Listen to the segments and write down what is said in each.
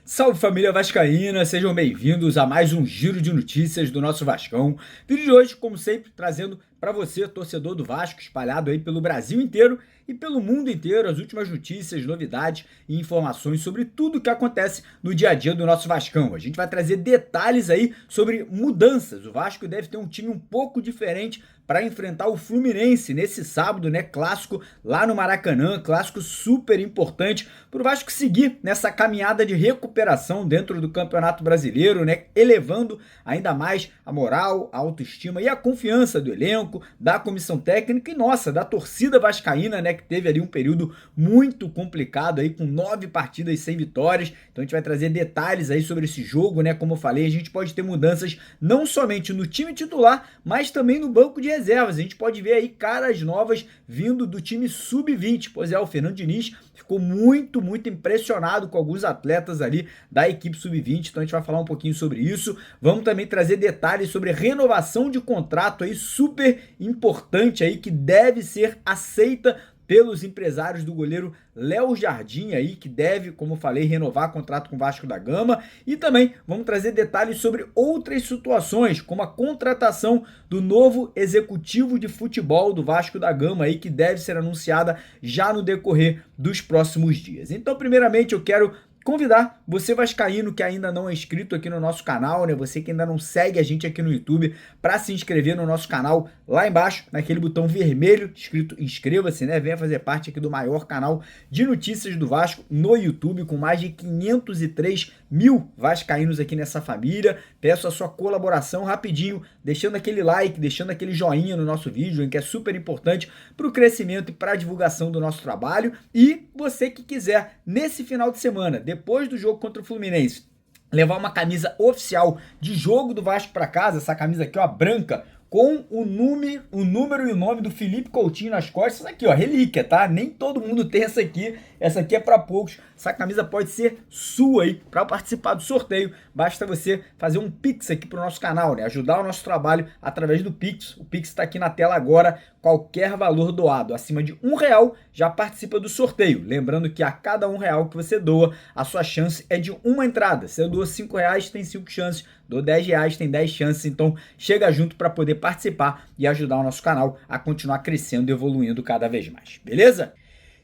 Salve família vascaína, sejam bem-vindos a mais um giro de notícias do nosso Vascão. Vídeo de hoje, como sempre, trazendo para você, torcedor do Vasco, espalhado aí pelo Brasil inteiro e pelo mundo inteiro, as últimas notícias, novidades e informações sobre tudo o que acontece no dia a dia do nosso Vascão. A gente vai trazer detalhes aí sobre mudanças. O Vasco deve ter um time um pouco diferente para enfrentar o Fluminense nesse sábado, né? Clássico lá no Maracanã, clássico super importante para o Vasco seguir nessa caminhada de recuperação dentro do Campeonato Brasileiro, né? Elevando ainda mais a moral, a autoestima e a confiança do elenco, da comissão técnica e nossa, da torcida vascaína, né? Que teve ali um período muito complicado aí com 9 partidas sem vitórias. Então a gente vai trazer detalhes aí sobre esse jogo, né? Como eu falei, a gente pode ter mudanças não somente no time titular, mas também no banco de reservas. A gente pode ver aí caras novas vindo do time sub-20. Pois é, o Fernando Diniz ficou muito impressionado com alguns atletas ali da equipe sub-20. Então a gente vai falar um pouquinho sobre isso. Vamos também trazer detalhes sobre renovação de contrato aí super importante aí que deve ser aceita pelos empresários do goleiro Léo Jardim aí, que deve, como falei, renovar contrato com o Vasco da Gama. E também vamos trazer detalhes sobre outras situações, como a contratação do novo executivo de futebol do Vasco da Gama aí, que deve ser anunciada já no decorrer dos próximos dias. Então, primeiramente, eu quero convidar você vascaíno que ainda não é inscrito aqui no nosso canal, né? Você que ainda não segue a gente aqui no YouTube, para se inscrever no nosso canal lá embaixo, naquele botão vermelho escrito inscreva-se, né? Venha fazer parte aqui do maior canal de notícias do Vasco no YouTube, com mais de 503 mil vascaínos aqui nessa família. Peço a sua colaboração rapidinho, deixando aquele like, deixando aquele joinha no nosso vídeo, que é super importante para o crescimento e para a divulgação do nosso trabalho. E você que quiser, nesse final de semana, depois do jogo contra o Fluminense, levar uma camisa oficial de jogo do Vasco para casa, essa camisa aqui, ó, branca, com o número e o nome do Felipe Coutinho nas costas. Essa aqui, ó, relíquia, tá? Nem todo mundo tem essa aqui é para poucos. Essa camisa pode ser sua aí para participar do sorteio. Basta você fazer um Pix aqui pro nosso canal, né? Ajudar o nosso trabalho através do Pix. O Pix está aqui na tela agora. Qualquer valor doado acima de R$1 já participa do sorteio. Lembrando que a cada R$1 que você doa, a sua chance é de uma entrada. Se eu dou R$5, tem 5 chances. Dou R$10, tem 10 chances. Então chega junto para poder participar e ajudar o nosso canal a continuar crescendo e evoluindo cada vez mais. Beleza?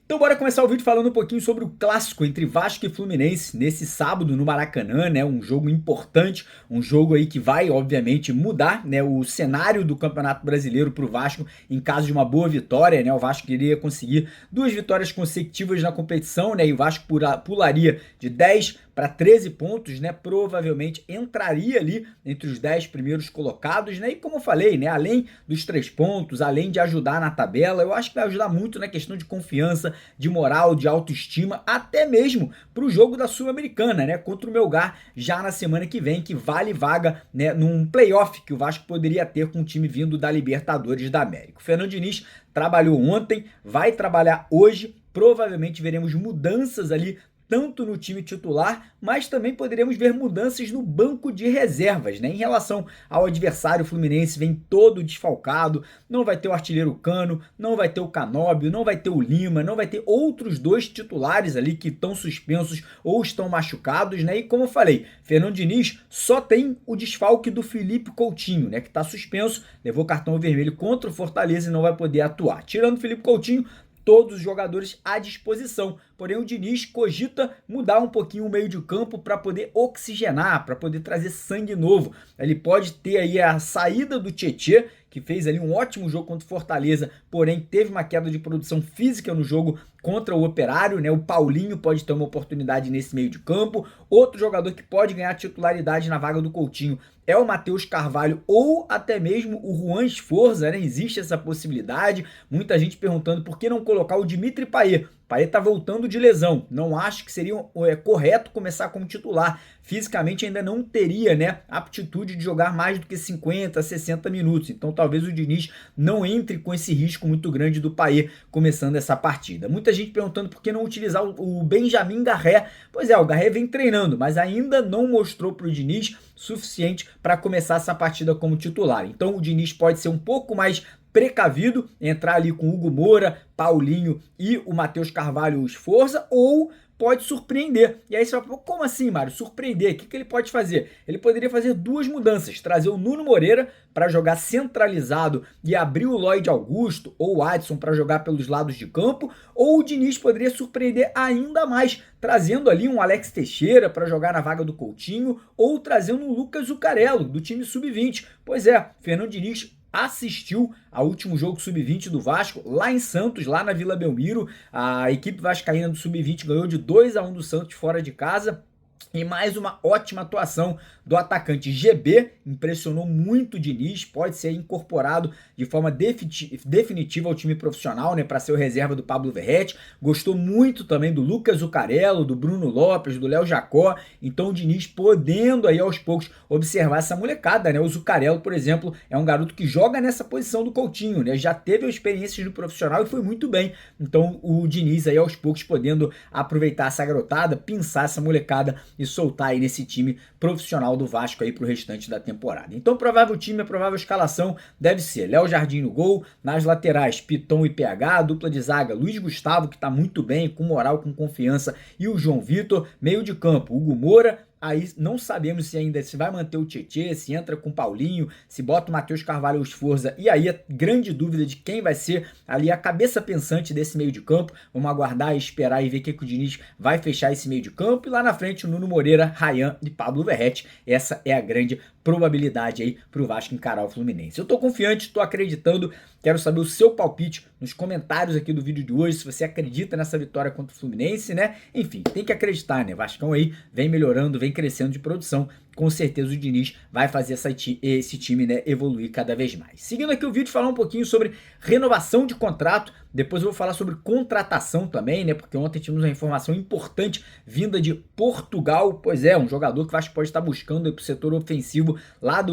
Então bora começar o vídeo falando um pouquinho sobre o clássico entre Vasco e Fluminense nesse sábado no Maracanã, né? Um jogo importante, um jogo aí que vai, obviamente, mudar, né, o cenário do Campeonato Brasileiro para o Vasco em caso de uma boa vitória, né? O Vasco queria conseguir 2 vitórias consecutivas na competição, né? E o Vasco pularia de 10 para 13 pontos, né? Provavelmente entraria ali entre os 10 primeiros colocados, né? E como eu falei, né, além dos 3 pontos, além de ajudar na tabela, eu acho que vai ajudar muito na questão de confiança, de moral, de autoestima, até mesmo para o jogo da Sul-Americana, né? Contra o Melgar já na semana que vem, que vale vaga, né, num playoff que o Vasco poderia ter com um time vindo da Libertadores da América. O Fernando Diniz trabalhou ontem, vai trabalhar hoje, provavelmente veremos mudanças ali tanto no time titular, mas também poderemos ver mudanças no banco de reservas, né? Em relação ao adversário, o Fluminense vem todo desfalcado, não vai ter o artilheiro Cano, não vai ter o Canóbio, não vai ter o Lima, não vai ter outros 2 titulares ali que estão suspensos ou estão machucados, né? E como eu falei, Fernando Diniz só tem o desfalque do Felipe Coutinho, né? Que está suspenso, levou cartão vermelho contra o Fortaleza e não vai poder atuar. Tirando o Felipe Coutinho, todos os jogadores à disposição. Porém, o Diniz cogita mudar um pouquinho o meio de campo para poder oxigenar, para poder trazer sangue novo. Ele pode ter aí a saída do Tietê, que fez ali um ótimo jogo contra o Fortaleza, porém teve uma queda de produção física no jogo contra o Operário, né? O Paulinho pode ter uma oportunidade nesse meio de campo. Outro jogador que pode ganhar titularidade na vaga do Coutinho é o Matheus Carvalho ou até mesmo o Juan Sforza, né? Existe essa possibilidade. Muita gente perguntando por que não colocar o Dimitri Payet. Payet tá voltando de lesão. Não acho que seria correto começar como titular. Fisicamente ainda não teria, né, aptitude de jogar mais do que 50, 60 minutos. Então talvez o Diniz não entre com esse risco muito grande do Payet começando essa partida. Muita muita gente perguntando por que não utilizar o Benjamin Garré. Pois é, o Garré vem treinando, mas ainda não mostrou para o Diniz suficiente para começar essa partida como titular. Então o Diniz pode ser um pouco mais precavido, entrar ali com o Hugo Moura, Paulinho e o Matheus Carvalho Sforza, ou pode surpreender. E aí você vai falar, como assim, Mário? Surpreender? O que ele pode fazer? Ele poderia fazer duas mudanças, trazer o Nuno Moreira para jogar centralizado e abrir o Lloyd Augusto ou o Adson para jogar pelos lados de campo, ou o Diniz poderia surpreender ainda mais, trazendo ali um Alex Teixeira para jogar na vaga do Coutinho, ou trazendo um Lucas Zucarello, do time sub-20. Pois é, Fernando Diniz assistiu ao último jogo sub-20 do Vasco, lá em Santos, lá na Vila Belmiro. A equipe vascaína do sub-20 ganhou de 2-1 do Santos fora de casa. E mais uma ótima atuação do atacante GB, impressionou muito o Diniz, pode ser incorporado de forma definitiva ao time profissional, né, para ser o reserva do Pablo Verratti. Gostou muito também do Lucas Zucarello, do Bruno Lopes, do Léo Jacó. Então o Diniz podendo aí aos poucos observar essa molecada, né? O Zucarello, por exemplo, é um garoto que joga nessa posição do Coutinho, né? Já teve experiências no profissional e foi muito bem. Então o Diniz aí aos poucos podendo aproveitar essa garotada, pinçar essa molecada e soltar aí nesse time profissional do Vasco aí pro restante da temporada. Então, provável time, a provável escalação deve ser Léo Jardim no gol, nas laterais Piton e PH, dupla de zaga Luiz Gustavo, que tá muito bem, com moral, com confiança, e o João Vitor, meio de campo Hugo Moura. Aí não sabemos se ainda se vai manter o Tietê, se entra com o Paulinho, se bota o Matheus Carvalho Sforza, e aí a grande dúvida de quem vai ser ali a cabeça pensante desse meio de campo. Vamos aguardar e esperar e ver o que o Diniz vai fechar esse meio de campo. E lá na frente o Nuno Moreira, Ryan e Pablo Verratti. Essa é a grande probabilidade aí pro Vasco encarar o Fluminense. Eu tô confiante, tô acreditando, quero saber o seu palpite nos comentários aqui do vídeo de hoje, se você acredita nessa vitória contra o Fluminense, né? Enfim, tem que acreditar, né? Vascão aí vem melhorando, vem crescendo de produção. Com certeza o Diniz vai fazer esse time, né, evoluir cada vez mais. Seguindo aqui o vídeo, falar um pouquinho sobre renovação de contrato. Depois eu vou falar sobre contratação também, né? Porque ontem tivemos uma informação importante vinda de Portugal. Pois é, um jogador que o Vasco pode estar buscando para o setor ofensivo lá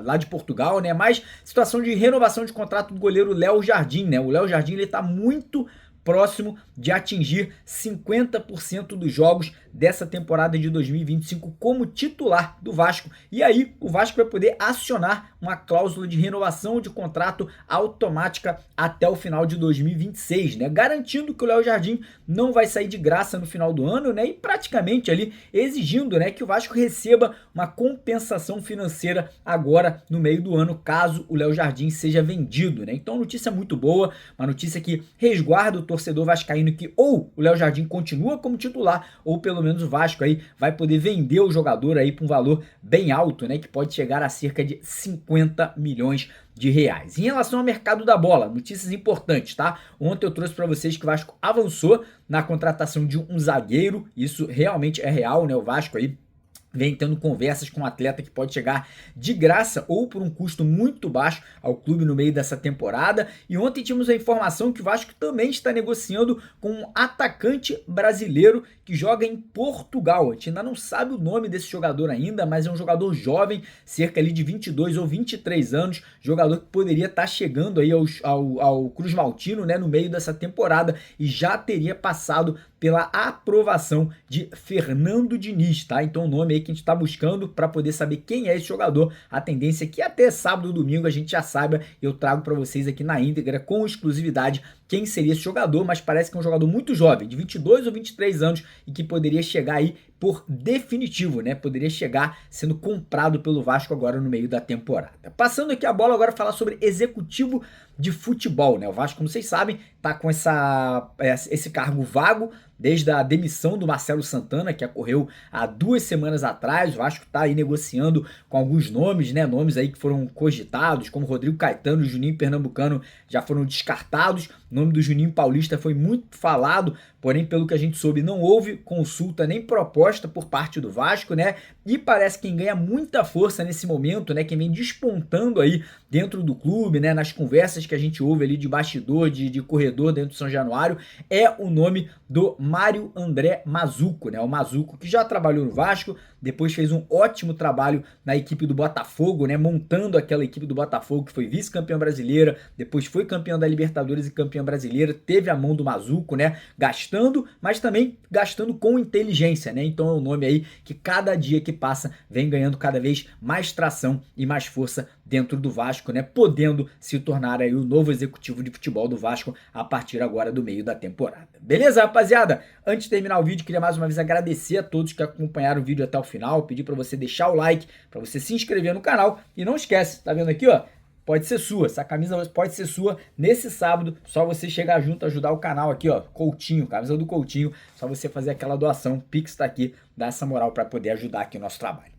lá de Portugal, né? Mas situação de renovação de contrato do goleiro Léo Jardim, né? O Léo Jardim ele está muito próximo de atingir 50% dos jogos dessa temporada de 2025 como titular do Vasco. E aí o Vasco vai poder acionar uma cláusula de renovação de contrato automática até o final de 2026, né? Garantindo que o Léo Jardim não vai sair de graça no final do ano, né? E praticamente ali exigindo, né, que o Vasco receba uma compensação financeira agora no meio do ano, caso o Léo Jardim seja vendido, né? Então notícia muito boa, uma notícia que resguarda o torcedor vascaíno que ou o Léo Jardim continua como titular, ou pelo menos o Vasco aí vai poder vender o jogador aí por um valor bem alto, né, que pode chegar a cerca de 50 milhões de reais. Em relação ao mercado da bola, notícias importantes, tá? Ontem eu trouxe para vocês que o Vasco avançou na contratação de um zagueiro, isso realmente é real, né? O Vasco aí vem tendo conversas com um atleta que pode chegar de graça ou por um custo muito baixo ao clube no meio dessa temporada. E ontem tínhamos a informação que o Vasco também está negociando com um atacante brasileiro que joga em Portugal. A gente ainda não sabe o nome desse jogador ainda, mas é um jogador jovem, cerca ali de 22 ou 23 anos, jogador que poderia estar chegando aí ao Cruz Maltino, né, no meio dessa temporada e já teria passado pela aprovação de Fernando Diniz, tá? Então o nome aí que a gente está buscando para poder saber quem é esse jogador. A tendência é que até sábado ou domingo a gente já saiba, eu trago para vocês aqui na íntegra com exclusividade quem seria esse jogador, mas parece que é um jogador muito jovem, de 22 ou 23 anos e que poderia chegar aí por definitivo, né? Poderia chegar sendo comprado pelo Vasco agora no meio da temporada. Passando aqui a bola agora falar sobre executivo de futebol, né? O Vasco, como vocês sabem, tá com esse cargo vago desde a demissão do Marcelo Santana, que ocorreu há 2 semanas atrás. O Vasco tá aí negociando com alguns nomes, né? Nomes aí que foram cogitados, como Rodrigo Caetano e Juninho Pernambucano já foram descartados. O nome do Juninho Paulista foi muito falado, porém, pelo que a gente soube, não houve consulta nem proposta por parte do Vasco, né? E parece que quem ganha muita força nesse momento, né? Quem vem despontando aí dentro do clube, né, nas conversas que a gente ouve ali de bastidor, de corredor dentro do São Januário, é o nome do Mário André Mazzuco, né? O Mazzuco que já trabalhou no Vasco, depois fez um ótimo trabalho na equipe do Botafogo, né? Montando aquela equipe do Botafogo que foi vice-campeã brasileira, depois foi campeão da Libertadores e campeã brasileira, teve a mão do Mazzuco, né? Gastando, mas também gastando com inteligência, né? Então é um nome aí que cada dia que passa vem ganhando cada vez mais tração e mais força dentro do Vasco, né? Podendo se tornar aí o novo executivo de futebol do Vasco a partir agora do meio da temporada. Beleza, rapaziada? Antes de terminar o vídeo, queria mais uma vez agradecer a todos que acompanharam o vídeo até o final, pedir para você deixar o like, para você se inscrever no canal e não esquece, tá vendo aqui, ó? Pode ser sua, essa camisa pode ser sua nesse sábado, só você chegar junto, ajudar o canal aqui, ó, Coutinho, camisa do Coutinho, só você fazer aquela doação, o Pix tá aqui, dá essa moral para poder ajudar aqui o nosso trabalho.